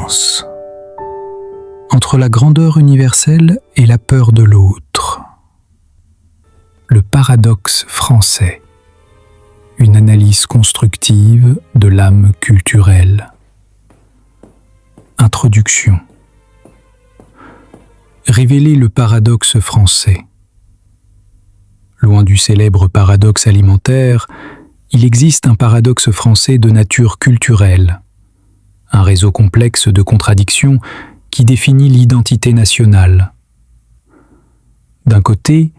France. Entre la grandeur universelle et la peur de l'autre. Le paradoxe français. Une analyse constructive de l'âme culturelle. Introduction. Révéler le paradoxe français. Loin du célèbre paradoxe alimentaire, il existe un paradoxe français de nature culturelle, un réseau complexe de contradictions qui définit l'identité nationale. D'un côté,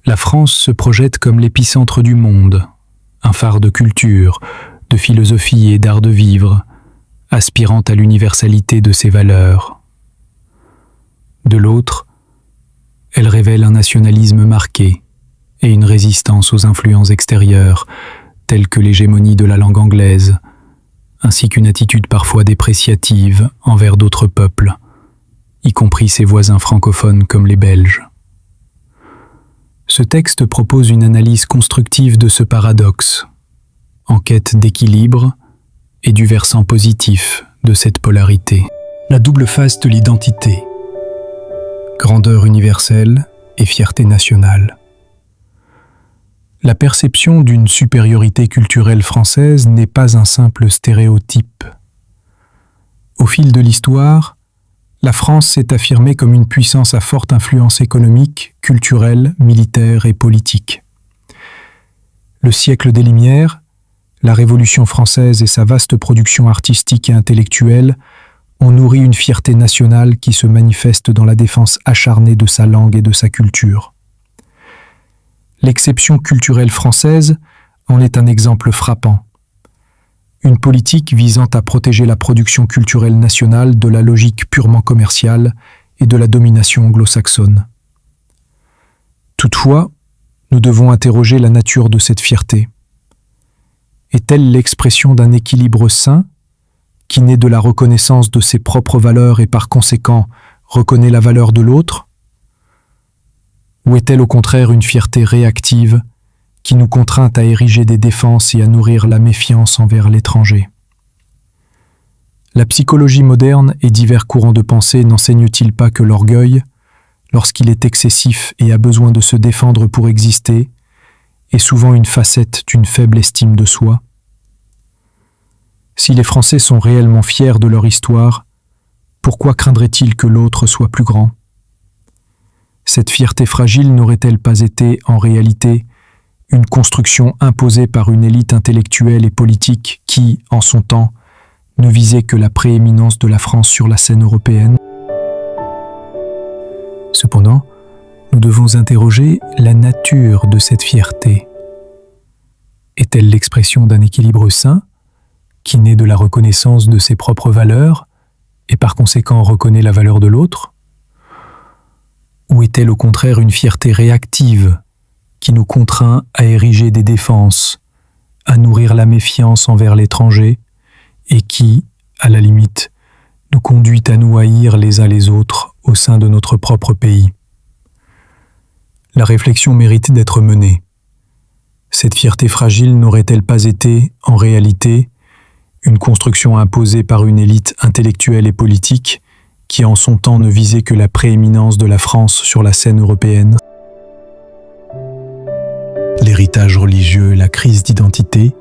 la France se projette comme l'épicentre du monde, un phare de culture, de philosophie et d'art de vivre, aspirant à l'universalité de ses valeurs. De l'autre, elle révèle un nationalisme marqué et une résistance aux influences extérieures, telles que l'hégémonie de la langue anglaise, ainsi qu'une attitude parfois dépréciative envers d'autres peuples, y compris ses voisins francophones comme les Belges. Ce texte propose une analyse constructive de ce paradoxe, en quête d'équilibre et du versant positif de cette polarité. La double face de l'identité, grandeur universelle et fierté nationale. La perception d'une supériorité culturelle française n'est pas un simple stéréotype. Au fil de l'histoire, la France s'est affirmée comme une puissance à forte influence économique, culturelle, militaire et politique. Le siècle des Lumières, la Révolution française et sa vaste production artistique et intellectuelle ont nourri une fierté nationale qui se manifeste dans la défense acharnée de sa langue et de sa culture. L'exception culturelle française en est un exemple frappant. Une politique visant à protéger la production culturelle nationale de la logique purement commerciale et de la domination anglo-saxonne. Toutefois, nous devons interroger la nature de cette fierté. Est-elle l'expression d'un équilibre sain, qui naît de la reconnaissance de ses propres valeurs et par conséquent reconnaît la valeur de l'autre ? Ou est-elle au contraire une fierté réactive qui nous contraint à ériger des défenses et à nourrir la méfiance envers l'étranger ? La psychologie moderne et divers courants de pensée n'enseignent-ils pas que l'orgueil, lorsqu'il est excessif et a besoin de se défendre pour exister, est souvent une facette d'une faible estime de soi ? Si les Français sont réellement fiers de leur histoire, pourquoi craindraient-ils que l'autre soit plus grand ? Cette fierté fragile n'aurait-elle pas été, en réalité, une construction imposée par une élite intellectuelle et politique qui, en son temps, ne visait que la prééminence de la France sur la scène européenne ? Cependant, nous devons interroger la nature de cette fierté. Est-elle l'expression d'un équilibre sain, qui naît de la reconnaissance de ses propres valeurs et par conséquent reconnaît la valeur de l'autre ? Ou est-elle au contraire une fierté réactive qui nous contraint à ériger des défenses, à nourrir la méfiance envers l'étranger et qui, à la limite, nous conduit à nous haïr les uns les autres au sein de notre propre pays ? La réflexion mérite d'être menée. Cette fierté fragile n'aurait-elle pas été, en réalité, une construction imposée par une élite intellectuelle et politique qui en son temps ne visait que la prééminence de la France sur la scène européenne ? L'héritage religieux et la crise d'identité,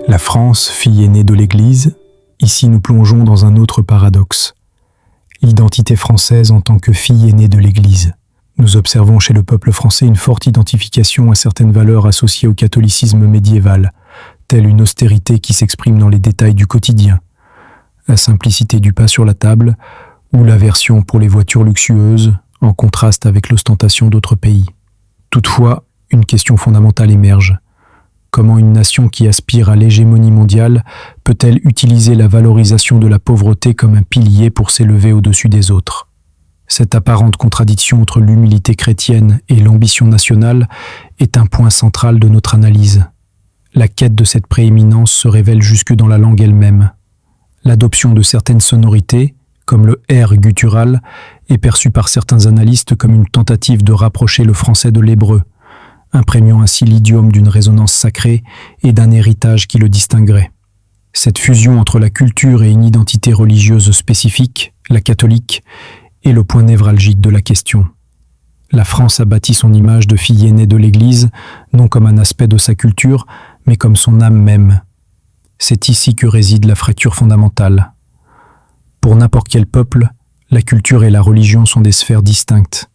la France, fille aînée de l'Église, ici nous plongeons dans un autre paradoxe. L'identité française en tant que fille aînée de l'Église. Nous observons chez le peuple français une forte identification à certaines valeurs associées au catholicisme médiéval, telle une austérité qui s'exprime dans les détails du quotidien, la simplicité du pain sur la table, ou l'aversion pour les voitures luxueuses, en contraste avec l'ostentation d'autres pays. Toutefois, une question fondamentale émerge. Comment une nation qui aspire à l'hégémonie mondiale peut-elle utiliser la valorisation de la pauvreté comme un pilier pour s'élever au-dessus des autres ? Cette apparente contradiction entre l'humilité chrétienne et l'ambition nationale est un point central de notre analyse. La quête de cette prééminence se révèle jusque dans la langue elle-même. L'adoption de certaines sonorités, comme le R guttural, est perçu par certains analystes comme une tentative de rapprocher le français de l'hébreu, imprégnant ainsi l'idiome d'une résonance sacrée et d'un héritage qui le distinguerait. Cette fusion entre la culture et une identité religieuse spécifique, la catholique, est le point névralgique de la question. La France a bâti son image de fille aînée de l'Église, non comme un aspect de sa culture, mais comme son âme même. C'est ici que réside la fracture fondamentale. Pour n'importe quel peuple, la culture et la religion sont des sphères distinctes.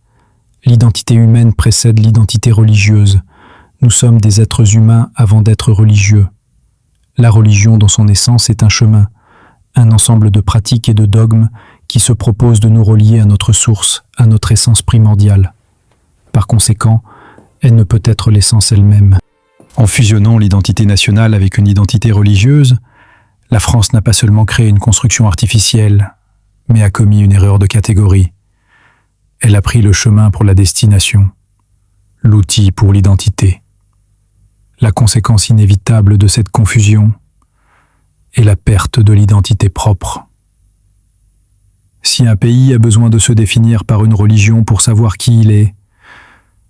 L'identité humaine précède l'identité religieuse. Nous sommes des êtres humains avant d'être religieux. La religion, dans son essence, est un chemin, un ensemble de pratiques et de dogmes qui se proposent de nous relier à notre source, à notre essence primordiale. Par conséquent, elle ne peut être l'essence elle-même. En fusionnant l'identité nationale avec une identité religieuse, la France n'a pas seulement créé une construction artificielle, mais a commis une erreur de catégorie. Elle a pris le chemin pour la destination, l'outil pour l'identité. La conséquence inévitable de cette confusion est la perte de l'identité propre. Si un pays a besoin de se définir par une religion pour savoir qui il est,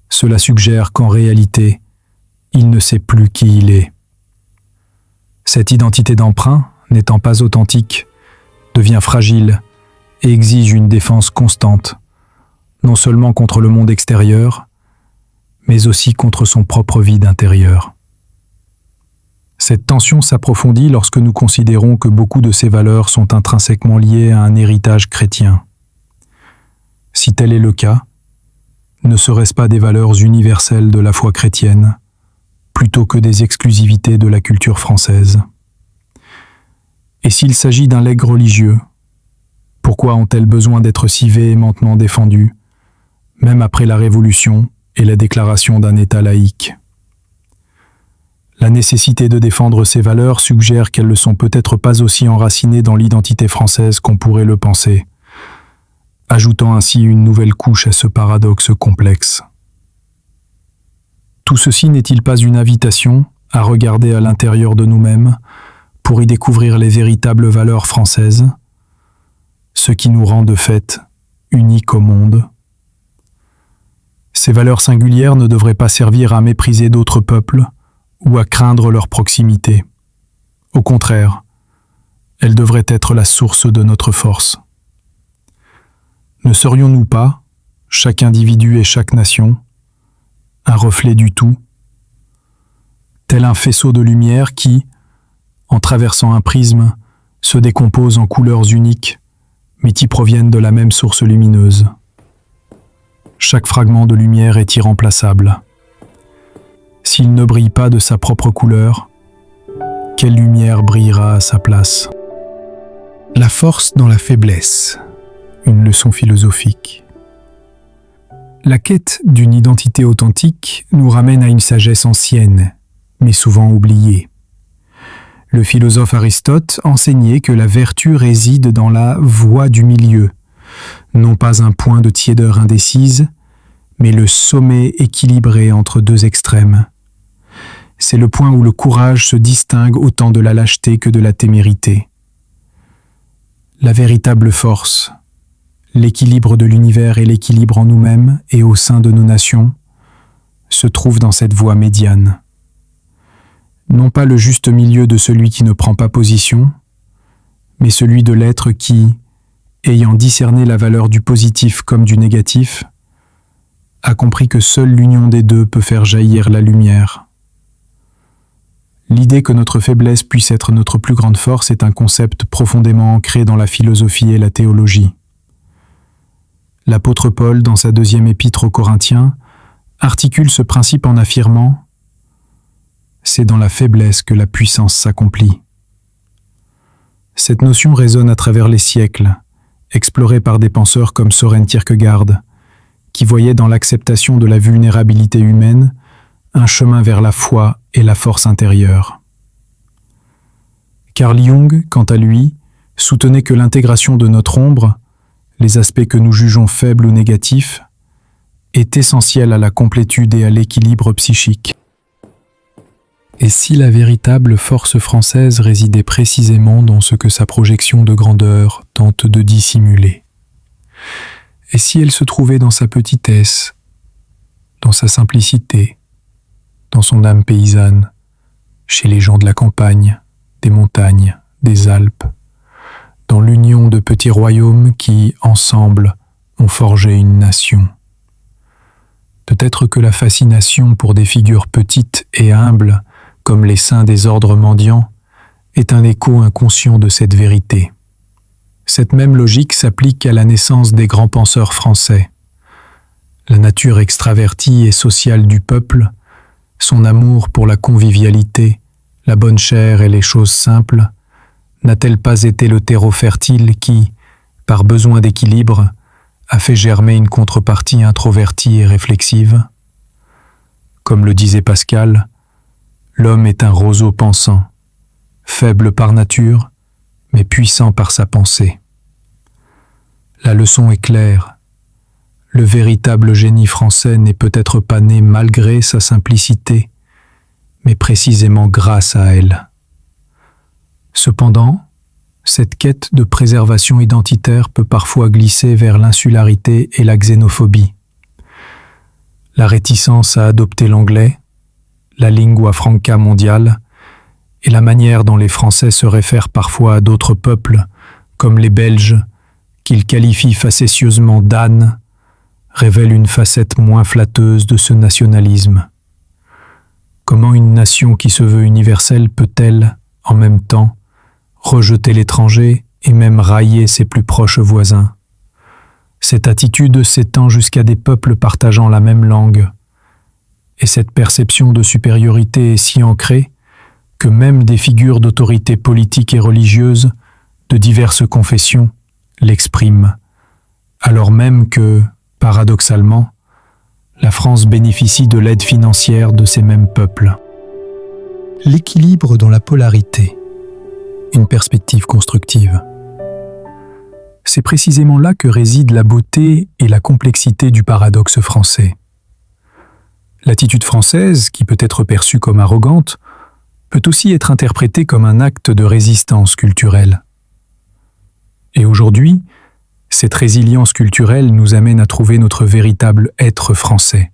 cela suggère qu'en réalité, il ne sait plus qui il est. Cette identité d'emprunt, n'étant pas authentique, devient fragile et exige une défense constante, non seulement contre le monde extérieur, mais aussi contre son propre vide intérieur. Cette tension s'approfondit lorsque nous considérons que beaucoup de ces valeurs sont intrinsèquement liées à un héritage chrétien. Si tel est le cas, ne seraient-ce pas des valeurs universelles de la foi chrétienne, plutôt que des exclusivités de la culture française? Et s'il s'agit d'un legs religieux, pourquoi ont-elles besoin d'être si véhémentement défendues, même après la Révolution et la déclaration d'un État laïque? La nécessité de défendre ces valeurs suggère qu'elles ne sont peut-être pas aussi enracinées dans l'identité française qu'on pourrait le penser, ajoutant ainsi une nouvelle couche à ce paradoxe complexe. Tout ceci n'est-il pas une invitation à regarder à l'intérieur de nous-mêmes pour y découvrir les véritables valeurs françaises, ce qui nous rend de fait uniques au monde? Ces valeurs singulières ne devraient pas servir à mépriser d'autres peuples ou à craindre leur proximité. Au contraire, elles devraient être la source de notre force. Ne serions-nous pas, chaque individu et chaque nation, un reflet du tout, tel un faisceau de lumière qui, en traversant un prisme, se décompose en couleurs uniques, mais qui proviennent de la même source lumineuse? Chaque fragment de lumière est irremplaçable. S'il ne brille pas de sa propre couleur, quelle lumière brillera à sa place? La force dans la faiblesse, une leçon philosophique. La quête d'une identité authentique nous ramène à une sagesse ancienne, mais souvent oubliée. Le philosophe Aristote enseignait que la vertu réside dans la voie du milieu, non pas un point de tiédeur indécise, mais le sommet équilibré entre deux extrêmes. C'est le point où le courage se distingue autant de la lâcheté que de la témérité. La véritable force, l'équilibre de l'univers et l'équilibre en nous-mêmes et au sein de nos nations, se trouve dans cette voie médiane. Non pas le juste milieu de celui qui ne prend pas position, mais celui de l'être qui, ayant discerné la valeur du positif comme du négatif, a compris que seule l'union des deux peut faire jaillir la lumière. L'idée que notre faiblesse puisse être notre plus grande force est un concept profondément ancré dans la philosophie et la théologie. L'apôtre Paul, dans sa 2e épître aux Corinthiens, articule ce principe en affirmant « C'est dans la faiblesse que la puissance s'accomplit ». Cette notion résonne à travers les siècles, explorée par des penseurs comme Søren Kierkegaard, qui voyaient dans l'acceptation de la vulnérabilité humaine un chemin vers la foi et la force intérieure. Carl Jung, quant à lui, soutenait que l'intégration de notre ombre, les aspects que nous jugeons faibles ou négatifs, est essentielle à la complétude et à l'équilibre psychique. Et si la véritable force française résidait précisément dans ce que sa projection de grandeur tente de dissimuler? Et si elle se trouvait dans sa petitesse, dans sa simplicité, dans son âme paysanne, chez les gens de la campagne, des montagnes des Alpes, dans l'union de petits royaumes qui, ensemble, ont forgé une nation. Peut-être que la fascination pour des figures petites et humbles, comme les saints des ordres mendiants, est un écho inconscient de cette vérité. Cette même logique s'applique à la naissance des grands penseurs français. La nature extravertie et sociale du peuple, son amour pour la convivialité, la bonne chère et les choses simples, n'a-t-elle pas été le terreau fertile qui, par besoin d'équilibre, a fait germer une contrepartie introvertie et réflexive? Comme le disait Pascal, l'homme est un roseau pensant, faible par nature, mais puissant par sa pensée. La leçon est claire. Le véritable génie français n'est peut-être pas né malgré sa simplicité, mais précisément grâce à elle. Cependant, cette quête de préservation identitaire peut parfois glisser vers l'insularité et la xénophobie. La réticence à adopter l'anglais, la lingua franca mondiale, et la manière dont les Français se réfèrent parfois à d'autres peuples, comme les Belges, qu'ils qualifient facétieusement d'ânes, révèlent une facette moins flatteuse de ce nationalisme. Comment une nation qui se veut universelle peut-elle, en même temps, rejeter l'étranger et même railler ses plus proches voisins? Cette attitude s'étend jusqu'à des peuples partageant la même langue, et cette perception de supériorité est si ancrée que même des figures d'autorité politique et religieuse de diverses confessions l'expriment, alors même que, paradoxalement, la France bénéficie de l'aide financière de ces mêmes peuples. L'équilibre dans la polarité, une perspective constructive. C'est précisément là que réside la beauté et la complexité du paradoxe français. L'attitude française, qui peut être perçue comme arrogante, peut aussi être interprétée comme un acte de résistance culturelle. Et aujourd'hui, cette résilience culturelle nous amène à trouver notre véritable être français.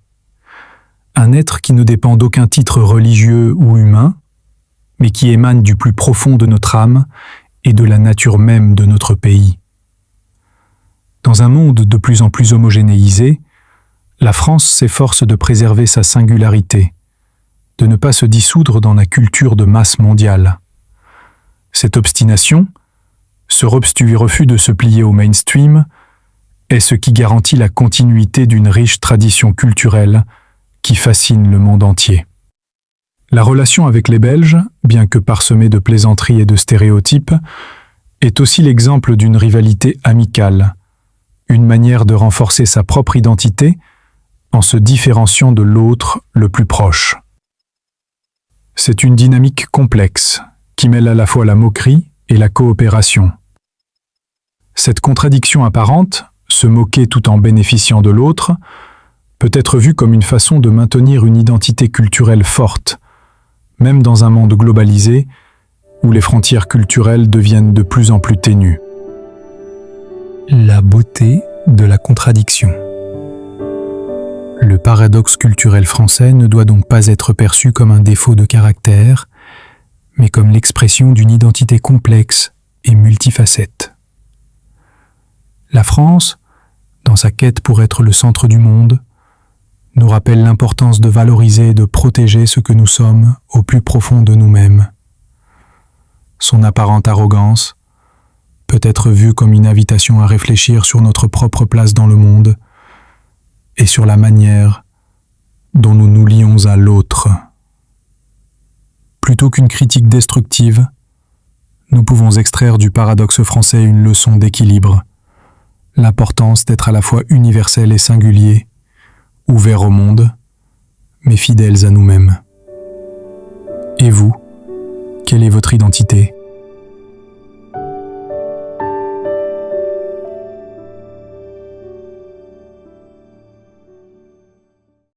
Un être qui ne dépend d'aucun titre religieux ou humain, mais qui émane du plus profond de notre âme et de la nature même de notre pays. Dans un monde de plus en plus homogénéisé, la France s'efforce de préserver sa singularité, de ne pas se dissoudre dans la culture de masse mondiale. Cette obstination, ce refus de se plier au mainstream, est ce qui garantit la continuité d'une riche tradition culturelle qui fascine le monde entier. La relation avec les Belges, bien que parsemée de plaisanteries et de stéréotypes, est aussi l'exemple d'une rivalité amicale, une manière de renforcer sa propre identité en se différenciant de l'autre le plus proche. C'est une dynamique complexe qui mêle à la fois la moquerie et la coopération. Cette contradiction apparente, se moquer tout en bénéficiant de l'autre, peut être vue comme une façon de maintenir une identité culturelle forte, même dans un monde globalisé où les frontières culturelles deviennent de plus en plus ténues. La beauté de la contradiction. Le paradoxe culturel français ne doit donc pas être perçu comme un défaut de caractère, mais comme l'expression d'une identité complexe et multifacette. La France, dans sa quête pour être le centre du monde, nous rappelle l'importance de valoriser et de protéger ce que nous sommes au plus profond de nous-mêmes. Son apparente arrogance peut être vue comme une invitation à réfléchir sur notre propre place dans le monde et sur la manière dont nous nous lions à l'autre. Plutôt qu'une critique destructive, nous pouvons extraire du paradoxe français une leçon d'équilibre, l'importance d'être à la fois universel et singulier, ouverts au monde, mais fidèles à nous-mêmes. Et vous, quelle est votre identité ?